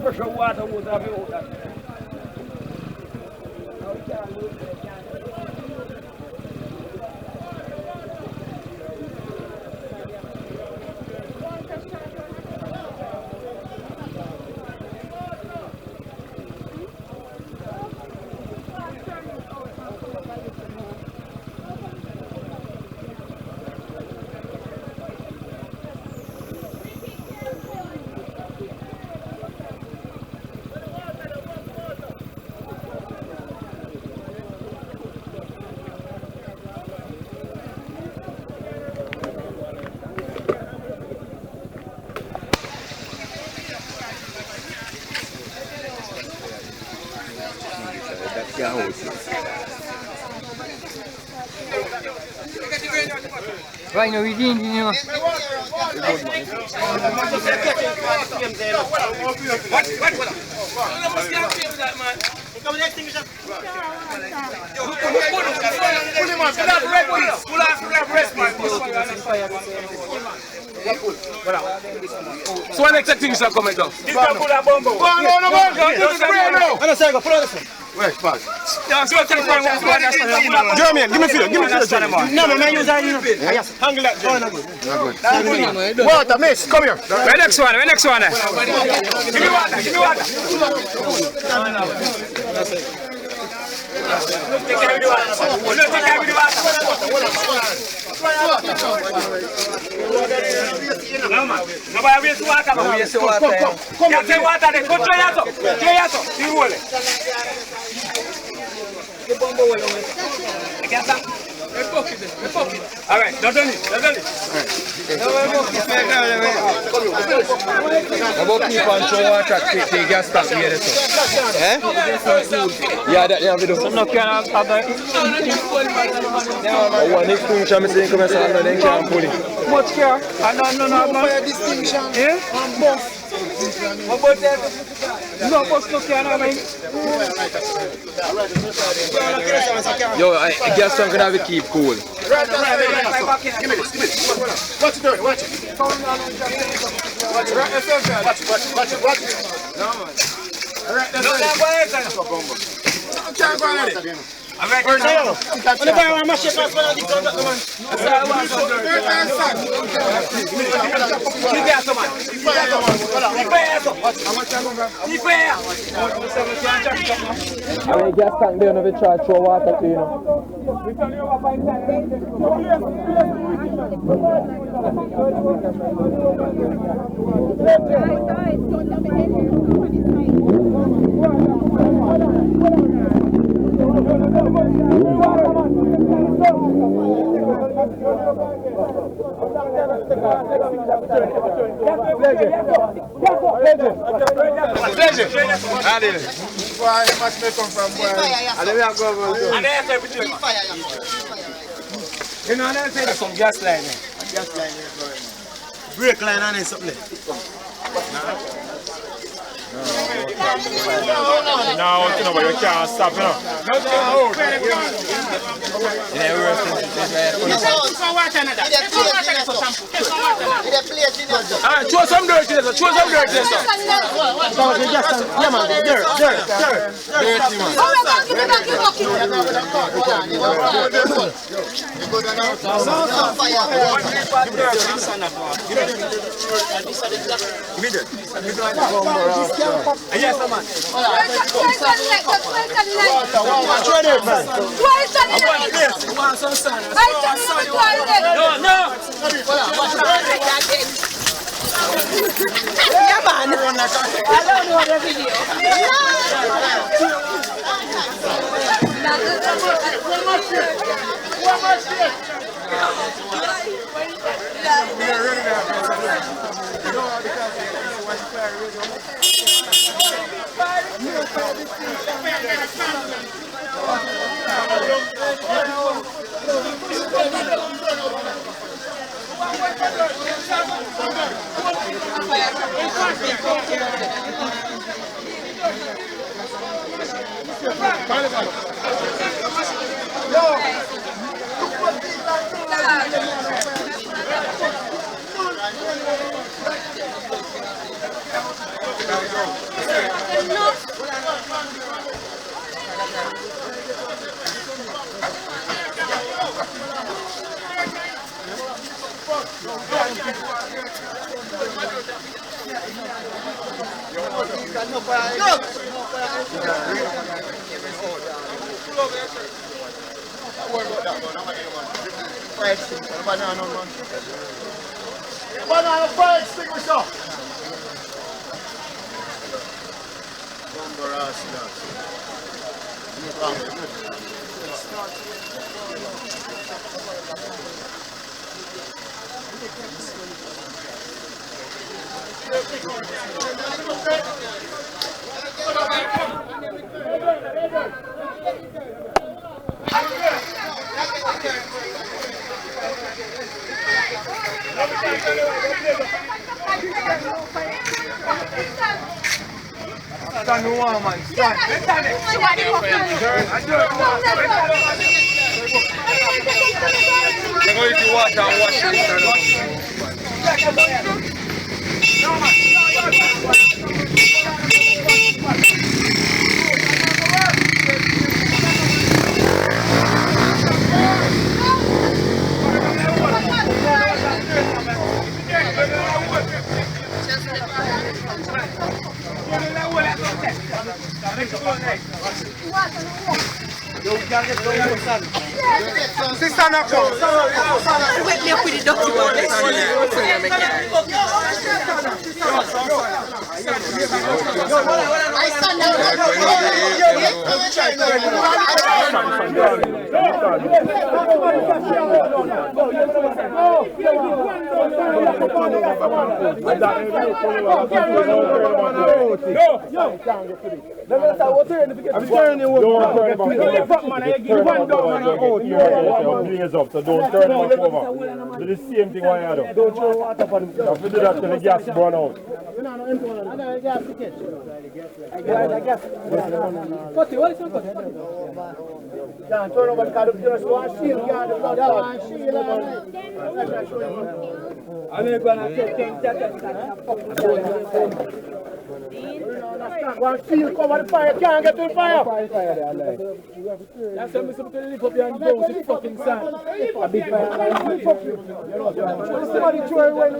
Pressure water was available. Right now, we're doing, you know. So what next thing is coming down? Where? Jeremy, give me feel. No, man, use that. Handle that. Not good. Water, miss, come here. Where next one? Give me water. Take care of the Nobody waste water. Come. Take water. Go try it. You roll it. All right, don't do it. About keep on show water, take gas tank here. Eh? Yeah, that you have to do. So no can have that. One extinction, I'm saying, come and say, then can't pull it. Much care. I don't know, man. Distinction. Yeah? What about that? No, bus no can have it. Yo, gas tank can have it keep cool. Give me this. Watch it, watch it. Watch it. Watch it. No, man. Can't go on it. Where's the other? When the guy want to mash it, man. I mean, gas tank there, no charge for water to you know. Some gas line. Brake line on it, something. No, you know, but you can't stop, you know. Show some dirt here, show some dirt here, sir. Yeah, man, dirt. Yes, man. Yeah, man. I don't know the video. Banana fire extinguisher. Stand no one, man. Stand. They're going to water and wash it. Sister, now come. Wait me up with the dirty one. I stand So don't turn it back over. Do the same thing while you do. Don't throw water for them. You have to do that till the gas burn out. Can't turn over the car, just one shield, can't do blood. I'm going to take things one shield cover the fire, can't get to the fire. That's why I'm going to lift up your nose, it's fucking sand. A big fire. Somebody throw it away.